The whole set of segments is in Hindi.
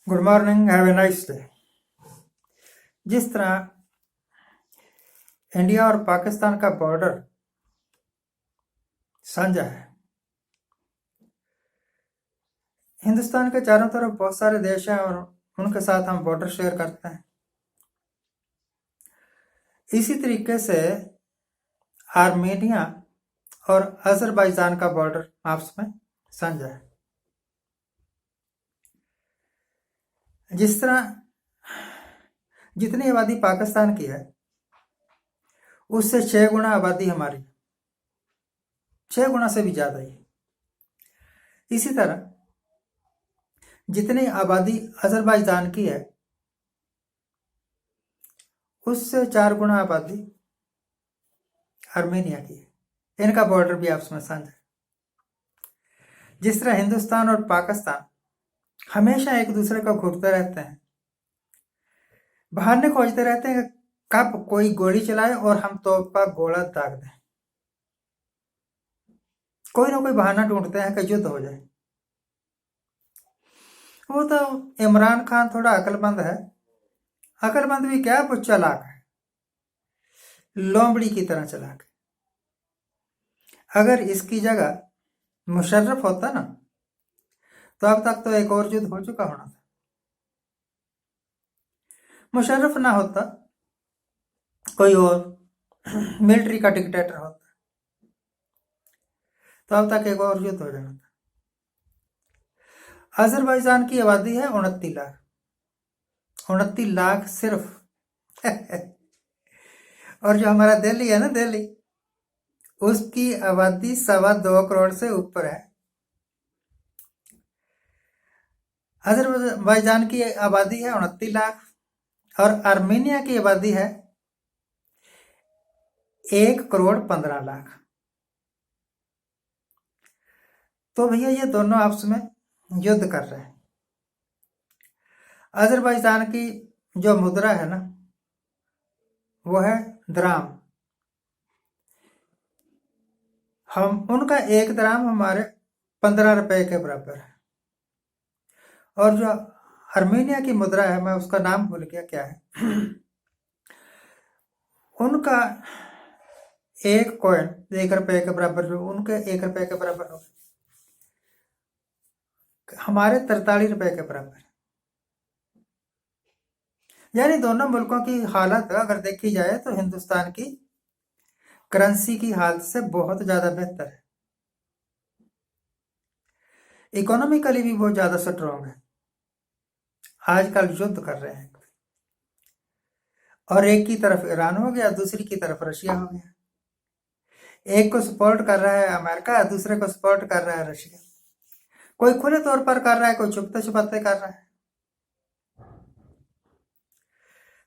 Good morning, have a nice day. जिस तरह इंडिया और पाकिस्तान का बॉर्डर साझा है, हिंदुस्तान के चारों तरफ बहुत सारे देश हैं और उनके साथ हम बॉर्डर शेयर करते हैं। इसी तरीके से आर्मेनिया और अजरबैजान का बॉर्डर आपस में साझा है। जिस तरह जितनी आबादी पाकिस्तान की है उससे 6 गुना आबादी हमारी, 6 गुना से भी ज्यादा ही। इसी तरह जितनी आबादी अजरबैजान की है उससे 4 गुना आबादी आर्मेनिया की है। इनका बॉर्डर भी आपस में साझा है। जिस तरह हिंदुस्तान और पाकिस्तान हमेशा एक दूसरे को घूरते रहते हैं, बहाने खोजते रहते हैं कब कोई गोली चलाए और हम तोप का गोला दाग दें। कोई ना कोई बहाना ढूंढते हैं कि युद्ध हो जाए। वो तो इमरान खान थोड़ा अकलमंद है। अकलमंद भी क्या, वो चालाक है, लोमड़ी की तरह चालाक है। अगर इसकी जगह मुशर्रफ होता ना तो अब तक तो एक और युद्ध हो चुका होना था। मुशर्रफ ना होता, कोई और मिलिट्री का डिक्टेटर होता तो अब तक एक और युद्ध हो जाना था। अजरबैजान की आबादी है 29 लाख, 29 लाख सिर्फ और जो हमारा दिल्ली है ना, दिल्ली, उसकी आबादी 2.25 करोड़ से ऊपर है। अजरबैजान की आबादी है 29 लाख और आर्मेनिया की आबादी है 1.15 करोड़। तो भैया ये दोनों आपस में युद्ध कर रहे हैं। अजरबैजान की जो मुद्रा है ना वो है द्राम। हम उनका एक द्राम हमारे 15 रुपए के बराबर है। और जो आर्मेनिया की मुद्रा है, मैं उसका नाम भूल गया क्या है, उनका एक कॉइन 1 रुपए के बराबर, जो उनके 1 रुपए के बराबर हो, हमारे 43 रुपए के बराबर। यानी दोनों मुल्कों की हालत अगर देखी जाए तो हिंदुस्तान की करेंसी की हालत से बहुत ज्यादा बेहतर है। इकोनॉमिकली भी बहुत ज्यादा स्ट्रॉन्ग है। आजकल युद्ध कर रहे हैं और एक की तरफ ईरान हो गया, दूसरी की तरफ रशिया हो गया। एक को सपोर्ट कर रहा है अमेरिका, दूसरे को सपोर्ट कर रहा है रशिया। कोई खुले तौर पर कर रहा है, कोई छुपते छुपाते कर रहा है।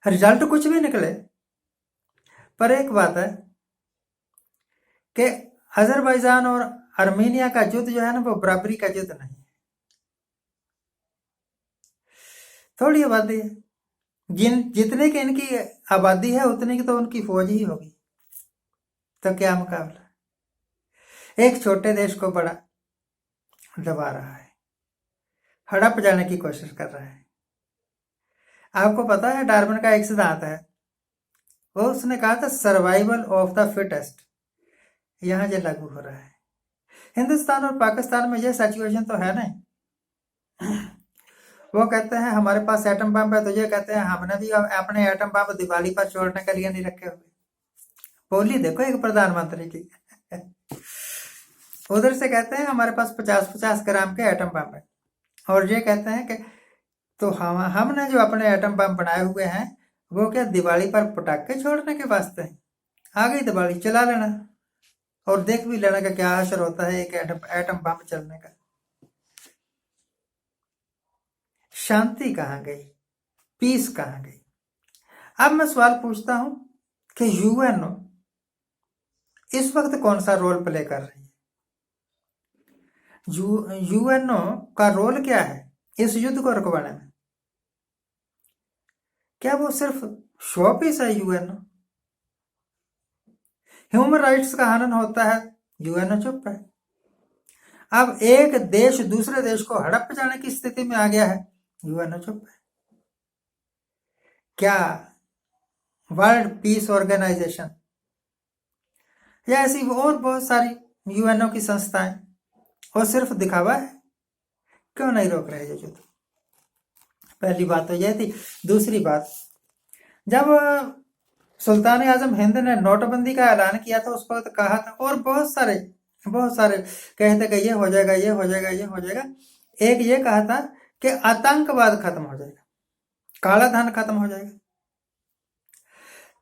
रिजल्ट कुछ भी निकले, पर एक बात है कि अजरबैजान और आर्मेनिया का युद्ध जो है ना वो बराबरी का युद्ध नहीं है। थोड़ी आबादी है, जितने की इनकी आबादी है उतने की तो उनकी फौज ही होगी। तो क्या मुकाबला, एक छोटे देश को बड़ा दबा रहा है, हड़प जाने की कोशिश कर रहा है। आपको पता है डार्विन का एक सिद्धांत है, वो उसने कहा था सर्वाइवल ऑफ द फिटेस्ट। यहां ये लागू हो रहा है। हिंदुस्तान और पाकिस्तान में ये सिचुएशन तो है नहीं। वो कहते हैं हमारे पास एटम बम है, तो ये कहते हैं हमने भी अपने एटम बम दिवाली पर छोड़ने के लिए नहीं रखे हुए। बोली देखो एक प्रधानमंत्री की। उधर से कहते हैं हमारे पास 50-50 ग्राम के एटम बम है, और ये कहते हैं कि तो हमने जो अपने एटम बम बनाए हुए हैं वो क्या दिवाली पर पटाखे छोड़ने के वास्ते हैं? आ गई दिवाली, चला लेना और देख भी लेना का क्या असर होता है एक एटम बम चलने का। शांति कहां गई, पीस कहां गई? अब मैं सवाल पूछता हूं कि यूएनओ इस वक्त कौन सा रोल प्ले कर रही है? यूएनओ का रोल क्या है इस युद्ध को रुकवाने में? क्या वो सिर्फ शो पीस है यूएनओ? ह्यूमन राइट्स का हनन होता है, यूएनओ चुप है। अब एक देश दूसरे देश को हड़प जाने की स्थिति में आ गया है, यूएनओ चुप है। क्या वर्ल्ड पीस ऑर्गेनाइजेशन या ऐसी और बहुत सारी यूएनओ की संस्थाएं, और सिर्फ दिखावा है, क्यों नहीं रोक रहे ये युद्ध? पहली बात तो यह थी। दूसरी बात, जब सुल्तान आजम हिंद ने नोटबंदी का ऐलान किया था उस वक्त कहा था, और बहुत सारे कहते कि ये हो जाएगा, ये हो जाएगा, ये हो जाएगा। एक ये कहा था कि आतंकवाद खत्म हो जाएगा, काला धन खत्म हो जाएगा।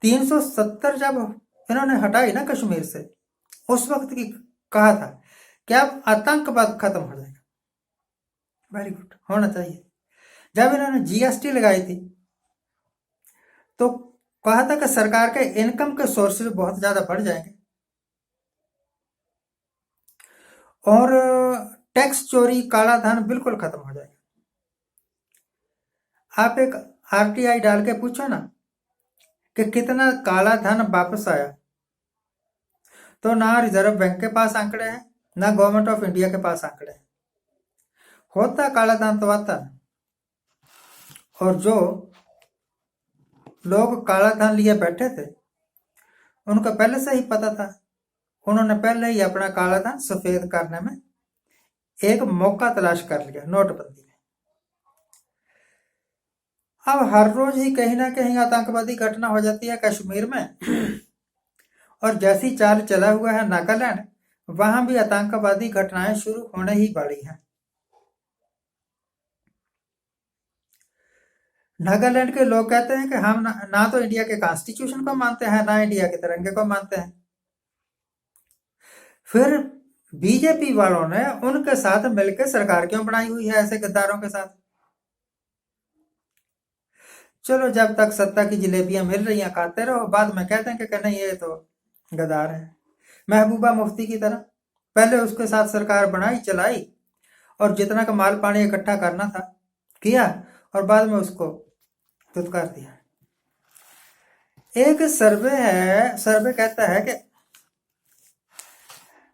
370 जब इन्होंने हटाई ना कश्मीर से, उस वक्त की कहा था कि अब आतंकवाद खत्म हो जाएगा। वेरी गुड, होना चाहिए। जब इन्होंने जीएसटी लगाई थी तो कहा था कि सरकार के इनकम के सोर्सेज बहुत ज्यादा बढ़ जाएंगे और टैक्स चोरी, काला धन बिल्कुल खत्म हो जाएगा। आप एक आरटीआई डाल के पूछो ना कि कितना काला धन वापस आया, तो ना रिजर्व बैंक के पास आंकड़े हैं, ना गवर्नमेंट ऑफ इंडिया के पास आंकड़े हैं। होता काला धन तो आता, और जो लोग काला धन लिए बैठे थे उनको पहले से ही पता था, उन्होंने पहले ही अपना काला धन सफेद करने में एक मौका तलाश कर लिया नोटबंदी में। अब हर रोज ही कहीं ना कहीं आतंकवादी घटना हो जाती है कश्मीर में, और जैसी चाल चला हुआ है नागालैंड, वहां भी आतंकवादी घटनाएं शुरू होने ही वाली हैं। नागालैंड के लोग कहते हैं कि हम ना तो इंडिया के कॉन्स्टिट्यूशन को मानते हैं, ना इंडिया के तिरंगे को मानते हैं। फिर बीजेपी वालों ने उनके साथ मिलकर सरकार क्यों बनाई हुई है ऐसे गद्दारों के साथ? चलो, जब तक सत्ता की जलेबियां मिल रही हैं खाते रहो, बाद में कहते हैं कि नहीं ये तो गद्दार है। महबूबा मुफ्ती की तरह पहले उसके साथ सरकार बनाई, चलाई, और जितना का माल पानी इकट्ठा करना था किया, और बाद में उसको धुतकार दिया। एक सर्वे कहता है कि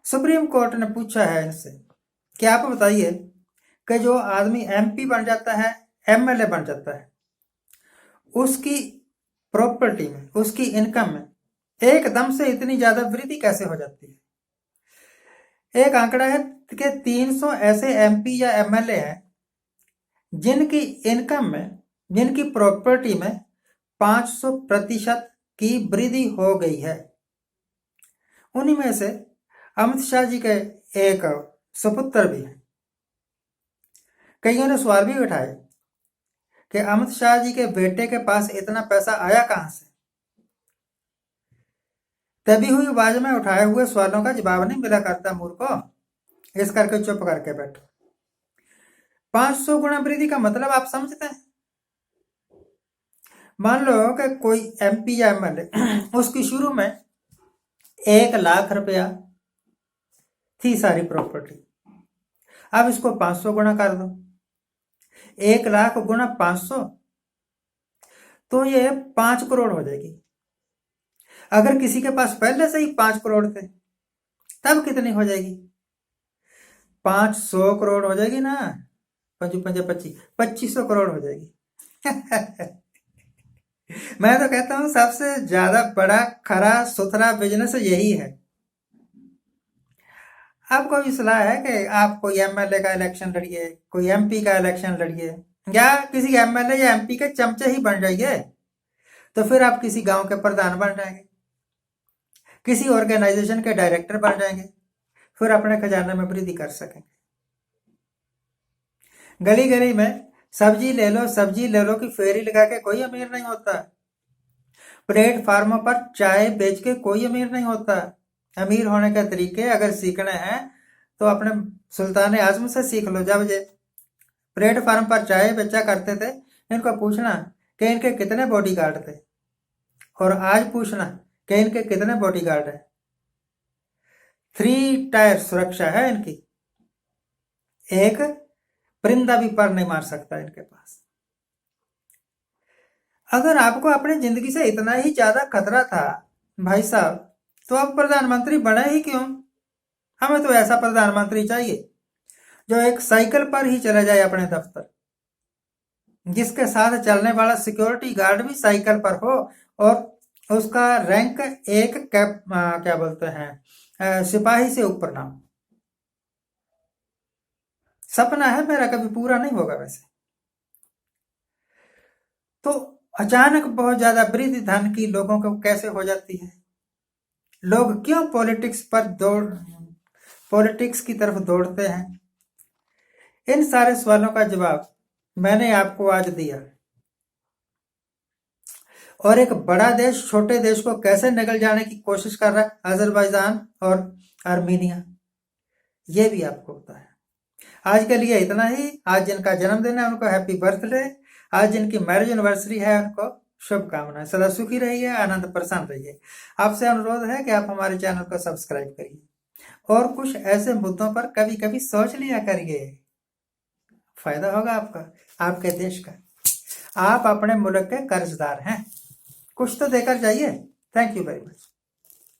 सुप्रीम कोर्ट ने पूछा है इनसे कि आप बताइए कि जो आदमी एमपी बन जाता है, एमएलए बन जाता है, उसकी प्रॉपर्टी में, उसकी इनकम में एकदम से इतनी ज्यादा वृद्धि कैसे हो जाती है? एक आंकड़ा है कि 300 ऐसे एमपी या एमएलए हैं जिनकी इनकम में, जिनकी प्रॉपर्टी में 500% की वृद्धि हो गई है। उन्हीं में से अमित शाह जी के एक सुपुत्र भी हैं। कईयों ने सवाल भी उठाए कि अमित शाह जी के बेटे के पास इतना पैसा आया कहां से? तभी हुई आवाज में उठाए हुए सवालों का जवाब नहीं मिला करता मूर्खों, इस करके चुप करके बैठो। 500 गुना वृद्धि का मतलब आप समझते हैं? मान लो कि कोई एमपी या एमएलए, उसकी शुरू में 1 लाख रुपया थी सारी प्रॉपर्टी, अब इसको 500 गुना कर दो, 1 लाख गुना 500, तो ये 5 करोड़ हो जाएगी। अगर किसी के पास पहले से ही 5 करोड़ थे तब कितनी हो जाएगी? 500 करोड़ हो जाएगी ना, 2500 करोड़ हो जाएगी। मैं तो कहता हूं सबसे ज्यादा बड़ा खरा सुथरा बिजनेस यही है। आपको भी सलाह है कि आप कोई एमएलए का इलेक्शन लड़िए, कोई एमपी का इलेक्शन लड़िए, या किसी एमएलए या एमपी के चमचे ही बन जाइए, तो फिर आप किसी गांव के प्रधान बन जाएंगे, किसी ऑर्गेनाइजेशन के डायरेक्टर बन जाएंगे, फिर अपने खजाने में वृद्धि कर सकेंगे। गली गली में सब्जी ले लो की फेरी लगा के कोई अमीर नहीं होता। प्लेटफार्मों पर चाय बेच के कोई अमीर नहीं होता। अमीर होने के तरीके अगर सीखने हैं तो अपने सुल्तान आजम से सीख लो। जब ये प्लेटफार्म पर चाय बेचा करते थे, इनको पूछना कि इनके कितने बॉडीगार्ड थे, और आज पूछना कि इनके कितने बॉडीगार्ड है। 3 टायर सुरक्षा है इनकी, एक परिंदा भी पर नहीं मार सकता इनके पास। अगर आपको अपनी जिंदगी से इतना ही ज्यादा खतरा था भाई साहब, तो आप प्रधानमंत्री बने ही क्यों? हमें तो ऐसा प्रधानमंत्री चाहिए जो एक साइकिल पर ही चले जाए अपने दफ्तर, जिसके साथ चलने वाला सिक्योरिटी गार्ड भी साइकिल पर हो और उसका रैंक एक क्या बोलते हैं सिपाही से ऊपर ना हो। सपना है मेरा, कभी पूरा नहीं होगा वैसे। तो अचानक बहुत ज्यादा वृद्धि धन की लोगों को कैसे हो जाती है? लोग क्यों पॉलिटिक्स की तरफ दौड़ते हैं? इन सारे सवालों का जवाब मैंने आपको आज दिया। और एक बड़ा देश छोटे देश को कैसे निगल जाने की कोशिश कर रहा है, अजरबैजान और आर्मीनिया, ये भी आपको होता है। आज के लिए इतना ही। आज जिनका जन्मदिन है उनको हैप्पी बर्थडे। आज जिनकी मैरिज एनिवर्सरी है उनको शुभकामनाएं। सदा सुखी रहिए, आनंद प्रसन्न रहिए। आपसे अनुरोध है कि आप हमारे चैनल को सब्सक्राइब करिए और कुछ ऐसे मुद्दों पर कभी कभी सोच लिया करिए। फायदा होगा आपका, आपके देश का। आप अपने मुल्क के कर्जदार हैं, कुछ तो देकर जाइए। Thank you very much.